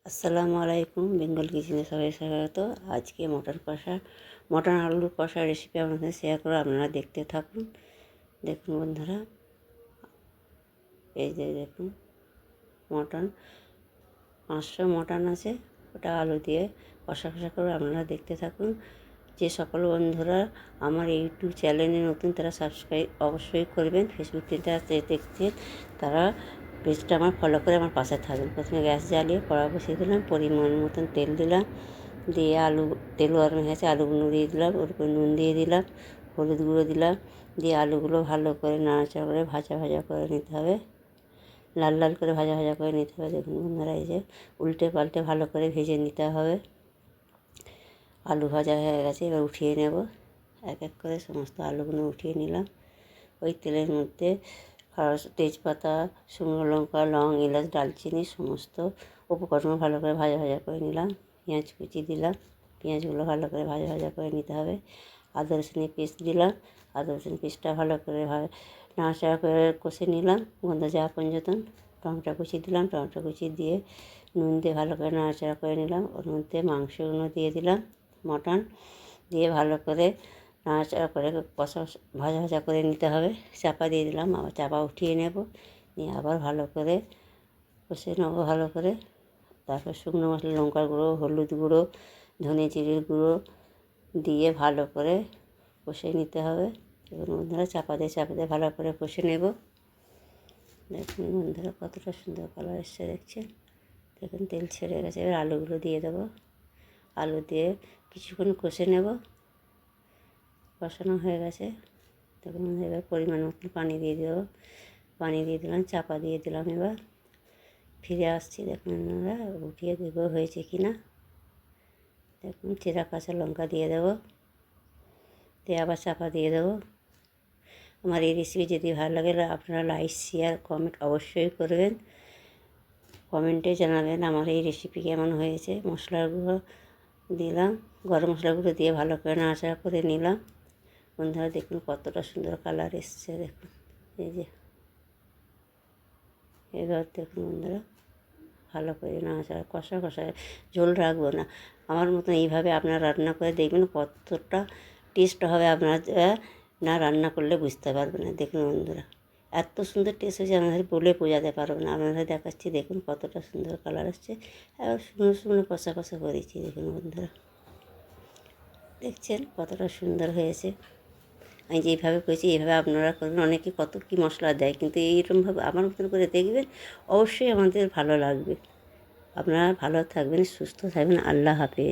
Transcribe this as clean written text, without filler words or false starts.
আসসালামু আলাইকুম, বেঙ্গল কিচেনে সবাই স্বাগত। আজকে মটন আলুর কষা রেসিপি আপনাদের শেয়ার করে আপনারা দেখতে থাকুন। দেখুন বন্ধুরা, এই যে দেখুন মটন 500 মটন আছে, ওটা আলু দিয়ে কষা করে আপনারা দেখতে থাকুন। যে সকল বন্ধুরা আমার ইউটিউব চ্যানেলে নতুন তারা সাবস্ক্রাইব অবশ্যই করবেন। ফেসবুক থেকে দেখছেন তারা পেজটা আমার ফলো করে আমার পাশে থাকবেন। প্রথমে গ্যাস জ্বালিয়ে কড়া বসিয়ে দিলাম, পরিমাণ মতন তেল দিলাম, দিয়ে তেল গরম হয়ে গেছে, আলুগুলো দিয়ে দিলাম, ওর উপর নুন দিয়ে দিলাম, হলুদ গুঁড়ো দিলাম, দিয়ে আলুগুলো ভালো করে নাড়াচাড়া করে ভাজা করে নিতে হবে, লাল লাল করে ভাজা করে নিতে হবে। দেখুন বন্ধুরা, এই যে উল্টে পাল্টে ভালো করে ভেজে নিতে হবে। আলু ভাজা হয়ে গেছে, এবার উঠিয়ে নেব। এক এক করে সমস্ত আলুগুলো উঠিয়ে নিলাম। ওই তেলের মধ্যে তেজপাতা, শুকনো লঙ্কা, লং, এলাচ, দারচিনি সমস্ত উপকরণ ভালো করে ভাজা করে নিলাম। পেঁয়াজ কুচি দিলাম, পেঁয়াজগুলো ভালো করে ভাজা করে নিতে হবে। আদা রসুনের পেস্ট দিলাম, আদা রসুন পেস্টটা ভালো করে নাড়াচাড়া করে কষে নিলাম গন্ধ যাওয়া পর্যন্ত। টমেটো কুচি দিলাম, টমেটো কুচি দিয়ে নুন দিয়ে ভালো করে নাড়াচাড়া করে নিলাম। ওর মধ্যে মাংসগুলো দিয়ে দিলাম, মটন দিয়ে ভালো করে নাড়াচাড়া করে কষা ভাজা করে নিতে হবে। চাপা দিয়ে দিলাম, আবার চাপা উঠিয়ে নেব, নিয়ে আবার ভালো করে কষে নেবো ভালো করে। তারপর শুকনো মশলা, লঙ্কার গুঁড়ো, হলুদ গুঁড়ো, ধনে জিরের গুঁড়ো দিয়ে ভালো করে কষে নিতে হবে। এবং বন্ধুরা চাপা দিয়ে ভালো করে কষে নেব। দেখুন বন্ধুরা কতটা সুন্দর কালার এসছে দেখছেন। দেখুন তেল ছেড়ে গেছে, এবার আলুগুলো দিয়ে দেবো। আলু দিয়ে কিছুক্ষণ কষে নেব। কষানো হয়ে গেছে, দেখুন এবার পরিমাণ মতন পানি দিয়ে দেবো। পানি দিয়ে দিলাম, চাপা দিয়ে দিলাম। এবার ফিরে আসছি, দেখুন আপনারা উঠিয়ে দেবো হয়েছে কি না। দেখুন চেরা কাঁচা লঙ্কা দিয়ে দেবো, দিয়ে আবার চাপা দিয়ে দেবো। আমার এই রেসিপি যদি ভালো লাগে আপনারা লাইক, শেয়ার, কমেন্ট অবশ্যই করবেন। কমেন্টে জানাবেন আমার এই রেসিপি কেমন হয়েছে। মশলার গুঁড়ো দিলাম, গরম মশলার গুঁড়ো দিয়ে ভালো করে নাড়াচাড়া করে নিলাম। বন্ধুরা দেখুন কতটা সুন্দর কালার এসছে, দেখুন এই যে। এবার দেখুন বন্ধুরা ভালো করে নাড়াচাড়া কষা ঝোল রাখবো না। আমার মতন এইভাবে আপনারা রান্না করে দেখবেন কতটা টেস্ট হবে। আপনারা না রান্না করলে বুঝতে পারবেন না। দেখুন বন্ধুরা এত সুন্দর টেস্ট হয়েছে, আমাদের বলে বোঝাতে পারবো না। আপনাদের দেখাচ্ছি, দেখুন কতটা সুন্দর কালার আসছে। এবার শুকনো কষা করেছি। দেখুন বন্ধুরা দেখছেন কতটা সুন্দর হয়েছে। আমি যেইভাবে করেছি এইভাবে আপনারা করবেন। অনেকে কত কী মশলা দেয়, কিন্তু এইরকমভাবে আমার মতন করে দেখবেন, অবশ্যই আমাদের ভালো লাগবে। আপনারা ভালো থাকবেন, সুস্থ থাকবেন। আল্লাহ হাফেজ।